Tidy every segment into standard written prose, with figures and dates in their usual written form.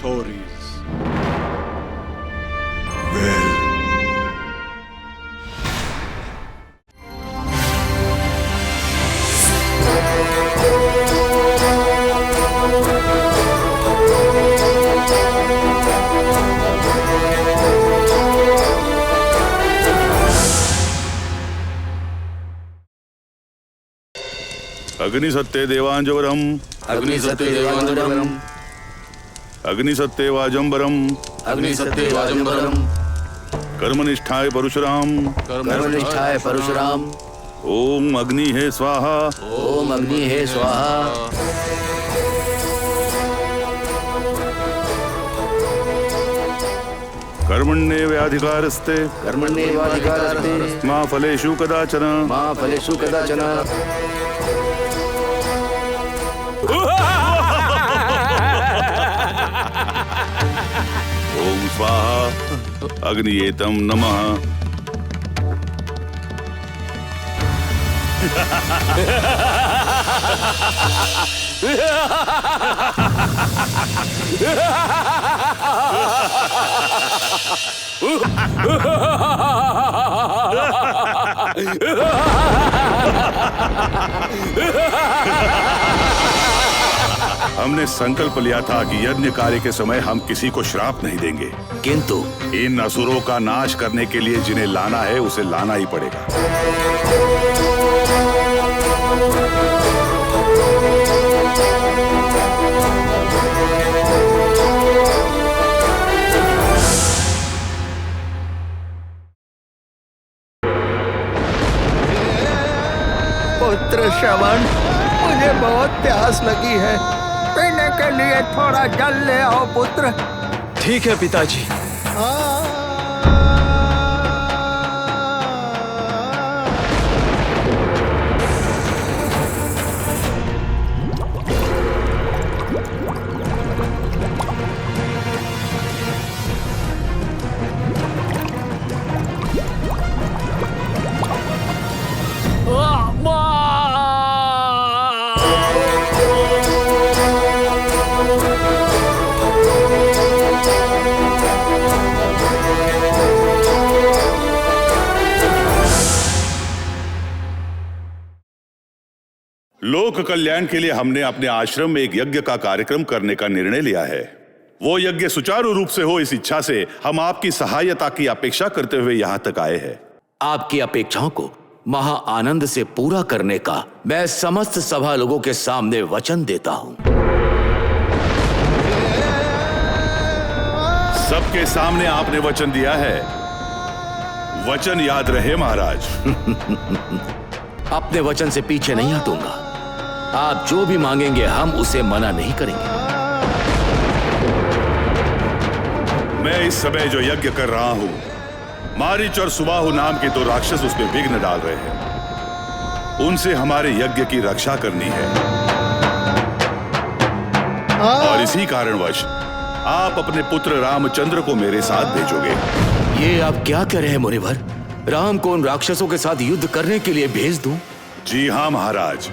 stories. Well. अग्निसत्ते देवांजवरम अग्निसत्ते देवांजवरम अग्निसत्ते वाजंबरम अग्निसत्ते वाजंबरम कर्मनिष्ठाय Parshuram कर्मनिष्ठाय Parshuram ओम अग्नि है स्वाहा ओम अग्नि है स्वाहा कर्मण्येवाधिकारस्ते कर्मण्येवाधिकारस्ते मा फलेषु कदाचन मा फलेषु कदाचन ओम स्वाहा अग्नियेतम नमः। हमने संकल्प लिया था कि यज्ञ कार्य के समय हम किसी को श्राप नहीं देंगे, किंतु इन असुरों का नाश करने के लिए जिन्हें लाना है उसे लाना ही पड़ेगा। पुत्र श्रवण, मुझे बहुत प्यास लगी है, पीने के लिए थोड़ा जल ले आओ पुत्र। ठीक है पिताजी। लोक कल्याण के लिए हमने अपने आश्रम में एक यज्ञ का कार्यक्रम करने का निर्णय लिया है। वो यज्ञ सुचारू रूप से हो, इस इच्छा से हम आपकी सहायता की अपेक्षा करते हुए यहाँ तक आए हैं। आपकी अपेक्षाओं को महा आनंद से पूरा करने का मैं समस्त सभा लोगों के सामने वचन देता हूँ। सबके सामने आपने वचन दिया है, वचन याद रहे महाराज। अपने वचन से पीछे नहीं हटूंगा। आप जो भी मांगेंगे हम उसे मना नहीं करेंगे। मैं इस समय जो यज्ञ कर रहा हूं, मारीच और सुबाहु नाम के 2 राक्षस उसमें विघ्न डाल रहे हैं। उनसे हमारे यज्ञ की रक्षा करनी है और इसी कारणवश आप अपने पुत्र रामचंद्र को मेरे साथ भेजोगे। ये आप क्या कह रहे हैं मुनिवर? राम को उन राक्षसों के साथ युद्ध करने के लिए भेज दूं? जी हाँ महाराज।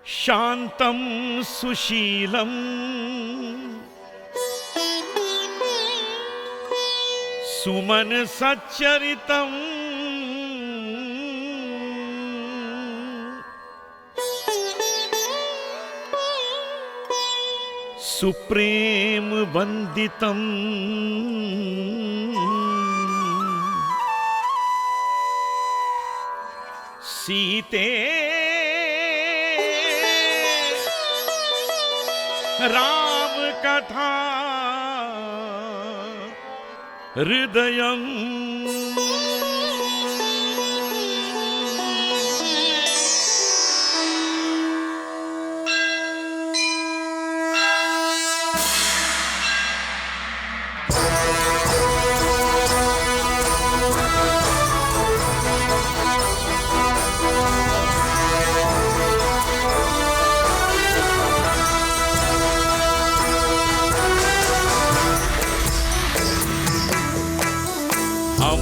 शांतं सुशीलं सुमन सच्चरितं सुप्रेम वंदितं सीते राम कथा हृदयं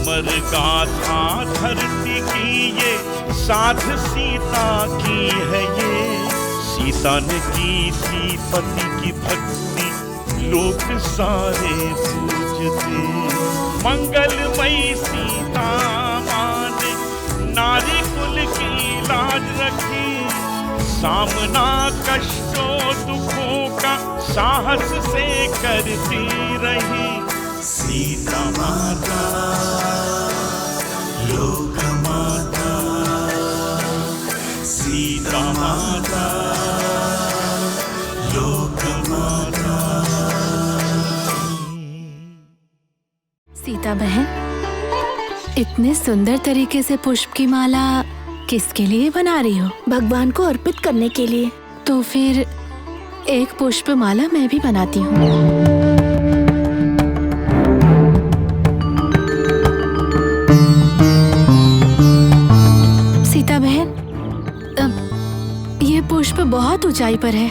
अमर गाथा धरती की ये, साध सीता की है ये। सीता ने की थी पति की भक्ति, लोग सारे पूजते। मंगलमयी सीता माँ ने नारी कुल की लाज रखी, सामना कष्टों दुखों का साहस से करती रही। सीता माता, लोक माता, सीता माता, लोक माता। सीता बहन, इतने सुंदर तरीके से पुष्प की माला किसके लिए बना रही हो? भगवान को अर्पित करने के लिए। तो फिर एक पुष्प माला मैं भी बनाती हूँ। सीता बहन, ये पुष्प बहुत ऊंचाई पर है,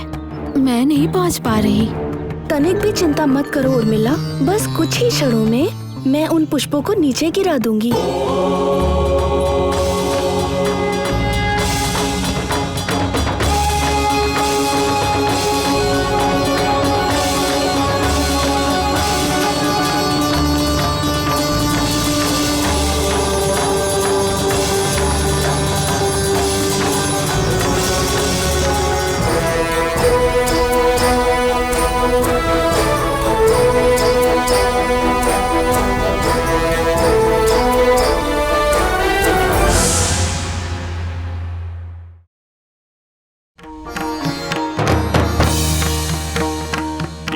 मैं नहीं पहुँच पा रही। तनिक भी चिंता मत करो उर्मिला, बस कुछ ही क्षणों में मैं उन पुष्पों को नीचे गिरा दूंगी।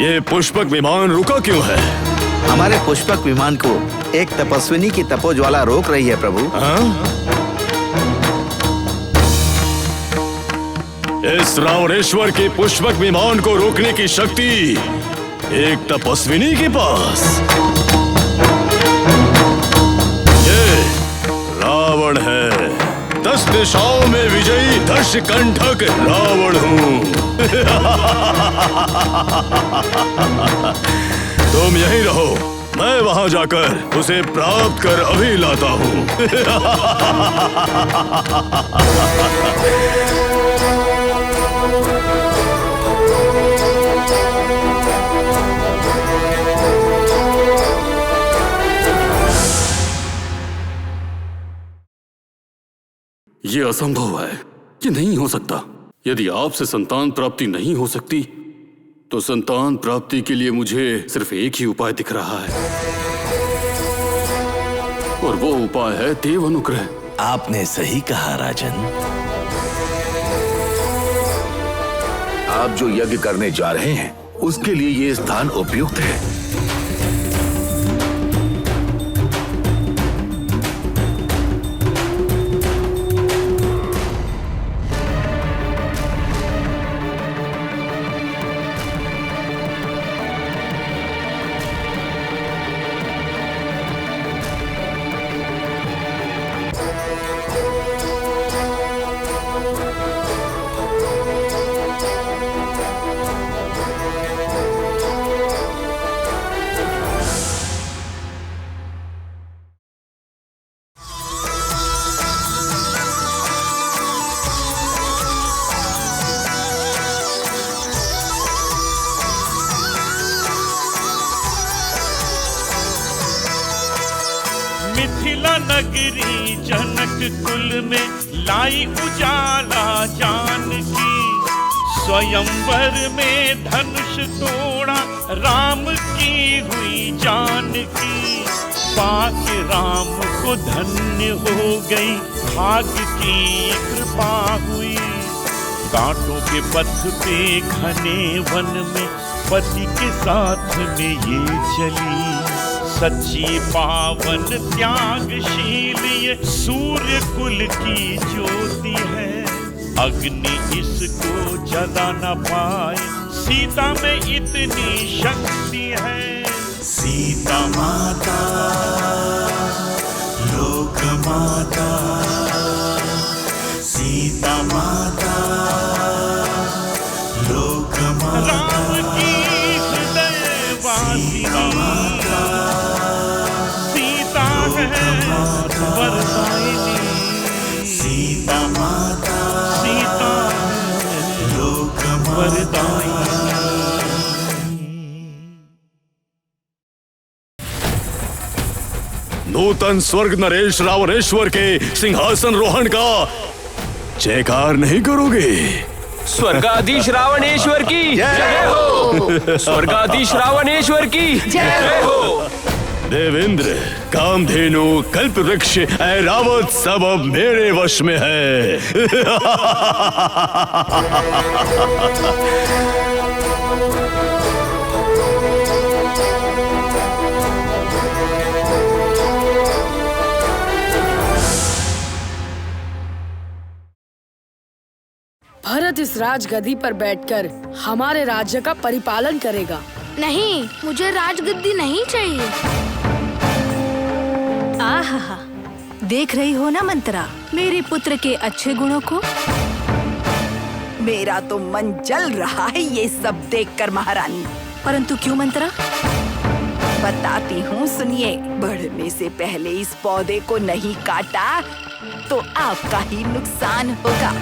ये पुष्पक विमान रुका क्यों है? हमारे पुष्पक विमान को एक तपस्विनी की तपोज्वाला रोक रही है प्रभु। इस रावणेश्वर के पुष्पक विमान को रोकने की शक्ति एक तपस्विनी के पास। ये रावण है, 10 दिशाओं में विजयी दशकंठक रावण हूँ। तुम यहीं रहो, मैं वहां जाकर उसे प्राप्त कर अभी लाता हूँ। ये असंभव है, ये नहीं हो सकता। यदि आपसे संतान प्राप्ति नहीं हो सकती, तो संतान प्राप्ति के लिए मुझे सिर्फ एक ही उपाय दिख रहा है, और वो उपाय है देव अनुग्रह। आपने सही कहा राजन। आप जो यज्ञ करने जा रहे हैं, उसके लिए ये स्थान उपयुक्त है। मिथिला नगरी जनक कुल में लाई उजाला जानकी। स्वयंवर में धनुष तोड़ा राम की हुई जानकी। पाके राम को धन्य हो गई, भाग्य की कृपा हुई। कांटों के पथ पे घने वन में पति के साथ में ये चली। सच्ची पावन त्यागशील ये सूर्य कुल की ज्योति है। अग्नि इसको जला न पाए, सीता में इतनी शक्ति है। सीता माता, लोक माता, सीता माता, लोक माता। राम की हृदय वासिनी सीता है। नूतन स्वर्ग नरेश रावणेश्वर के सिंहासन रोहण का जयकार नहीं करोगे? स्वर्गाधीश रावणेश्वर की जय हो। स्वर्गाधीश रावणेश्वर की जय हो। देवेंद्र, कामधेनु, कल्प वृक्ष, ऐरावत सब अब मेरे वश में है। भरत इस राजगद्दी पर बैठकर हमारे राज्य का परिपालन करेगा। नहीं, मुझे राजगद्दी नहीं चाहिए। आहा, देख रही हो ना मंत्रा मेरे पुत्र के अच्छे गुणों को? मेरा तो मन जल रहा है ये सब देखकर महारानी। परंतु क्यों मंत्रा? बताती हूँ, सुनिए। बढ़ने से पहले इस पौधे को नहीं काटा तो आपका ही नुकसान होगा।